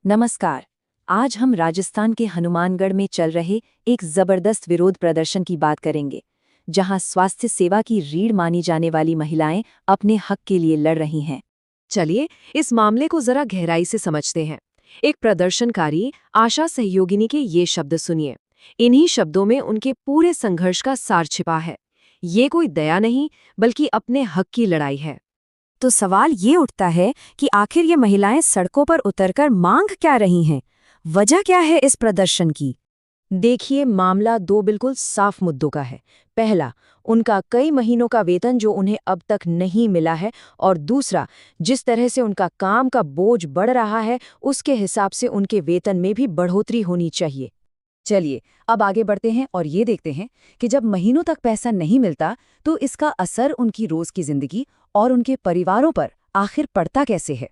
नमस्कार। आज हम राजस्थान के हनुमानगढ़ में चल रहे एक जबरदस्त विरोध प्रदर्शन की बात करेंगे, जहां स्वास्थ्य सेवा की रीढ़ मानी जाने वाली महिलाएं अपने हक के लिए लड़ रही हैं। चलिए इस मामले को जरा गहराई से समझते हैं। एक प्रदर्शनकारी आशा सहयोगिनी के ये शब्द सुनिए। इन्हीं शब्दों में उनके पूरे संघर्ष का सार छिपा है। ये कोई दया नहीं, बल्कि अपने हक की लड़ाई है। तो सवाल ये उठता है कि आखिर ये महिलाएं सड़कों पर उतरकर मांग क्या रही हैं? वजह क्या है इस प्रदर्शन की? देखिए, मामला दो बिल्कुल साफ मुद्दों का है। पहला, उनका कई महीनों का वेतन जो उन्हें अब तक नहीं मिला है, और दूसरा, जिस तरह से उनका काम का बोझ बढ़ रहा है, उसके हिसाब से उनके वेतन में भी बढ़ोतरी होनी चाहिए। चलिए अब आगे बढ़ते हैं और ये देखते हैं कि जब महीनों तक पैसा नहीं मिलता तो इसका असर उनकी रोज की जिंदगी और उनके परिवारों पर आखिर पड़ता कैसे है।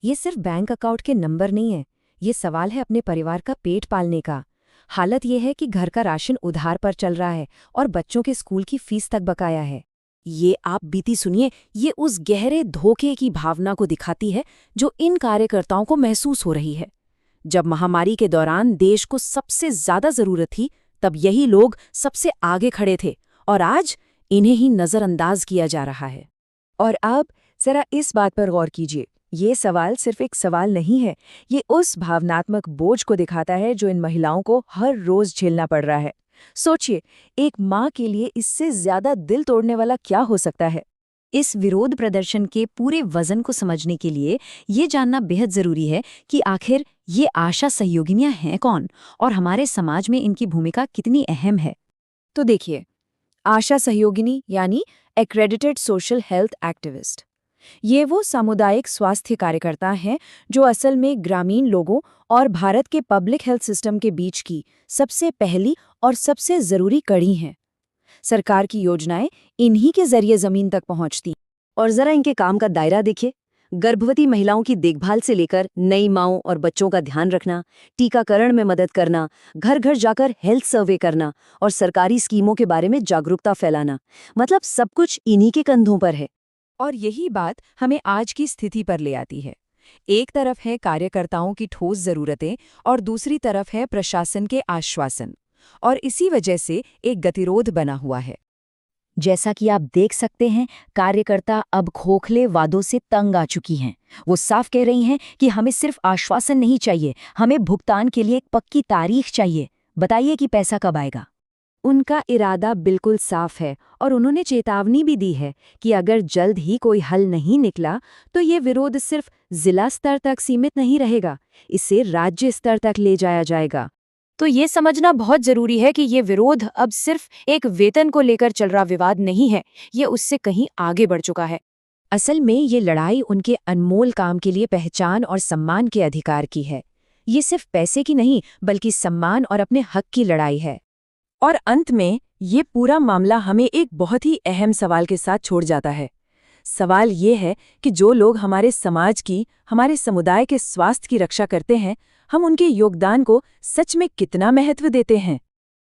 ये सिर्फ बैंक अकाउंट के नंबर नहीं है, ये सवाल है अपने परिवार का पेट पालने का। हालत ये है कि घर का राशन उधार पर चल रहा है और बच्चों के स्कूल की फीस तक बकाया है। ये आप बीती सुनिए, ये उस गहरे धोखे की भावना को दिखाती है जो इन कार्यकर्ताओं को महसूस हो रही है। जब महामारी के दौरान देश को सबसे ज्यादा जरूरत थी, तब यही लोग सबसे आगे खड़े थे, और आज इन्हें ही नजरअंदाज किया जा रहा है। और अब जरा इस बात पर गौर कीजिए, ये सवाल सिर्फ एक सवाल नहीं है, ये उस भावनात्मक बोझ को दिखाता है जो इन महिलाओं को हर रोज झेलना पड़ रहा है। सोचिए, एक माँ के लिए इससे ज्यादा दिल तोड़ने वाला क्या हो सकता है। इस विरोध प्रदर्शन के पूरे वजन को समझने के लिए ये जानना बेहद जरूरी है कि आखिर ये आशा सहयोगिनियां हैं कौन और हमारे समाज में इनकी भूमिका कितनी अहम है। तो देखिए, आशा सहयोगिनी यानी एक्रेडिटेड सोशल हेल्थ एक्टिविस्ट, ये वो सामुदायिक स्वास्थ्य कार्यकर्ता हैं जो असल में ग्रामीण लोगों और भारत के पब्लिक हेल्थ सिस्टम के बीच की सबसे पहली और सबसे जरूरी कड़ी हैं। सरकार की योजनाएं इन्हीं के जरिए जमीन तक पहुंचती। और जरा इनके काम का दायरा देखिए। गर्भवती महिलाओं की देखभाल से लेकर नई माँओं और बच्चों का ध्यान रखना, टीकाकरण में मदद करना, घर घर जाकर हेल्थ सर्वे करना और सरकारी स्कीमों के बारे में जागरूकता फैलाना, मतलब सब कुछ इन्हीं के कंधों पर है। और यही बात हमें आज की स्थिति पर ले आती है। एक तरफ है कार्यकर्ताओं की ठोस जरूरतें और दूसरी तरफ है प्रशासन के आश्वासन, और इसी वजह से एक गतिरोध बना हुआ है। जैसा कि आप देख सकते हैं, कार्यकर्ता अब खोखले वादों से तंग आ चुकी हैं। वो साफ कह रही हैं कि हमें सिर्फ आश्वासन नहीं चाहिए, हमें भुगतान के लिए एक पक्की तारीख चाहिए। बताइए कि पैसा कब आएगा। उनका इरादा बिल्कुल साफ है और उन्होंने चेतावनी भी दी है कि अगर जल्द ही कोई हल नहीं निकला तो ये विरोध सिर्फ जिला स्तर तक सीमित नहीं रहेगा, इसे राज्य स्तर तक ले जाया जाएगा। तो ये समझना बहुत जरूरी है कि ये विरोध अब सिर्फ एक वेतन को लेकर चल रहा विवाद नहीं है, ये उससे कहीं आगे बढ़ चुका है। असल में ये लड़ाई उनके अनमोल काम के लिए पहचान और सम्मान के अधिकार की है। ये सिर्फ पैसे की नहीं, बल्कि सम्मान और अपने हक की लड़ाई है। और अंत में ये पूरा मामला हमें एक बहुत ही अहम सवाल के साथ छोड़ जाता है। सवाल ये है कि जो लोग हमारे समाज की, हमारे समुदाय के स्वास्थ्य की रक्षा करते हैं, हम उनके योगदान को सच में कितना महत्व देते हैं।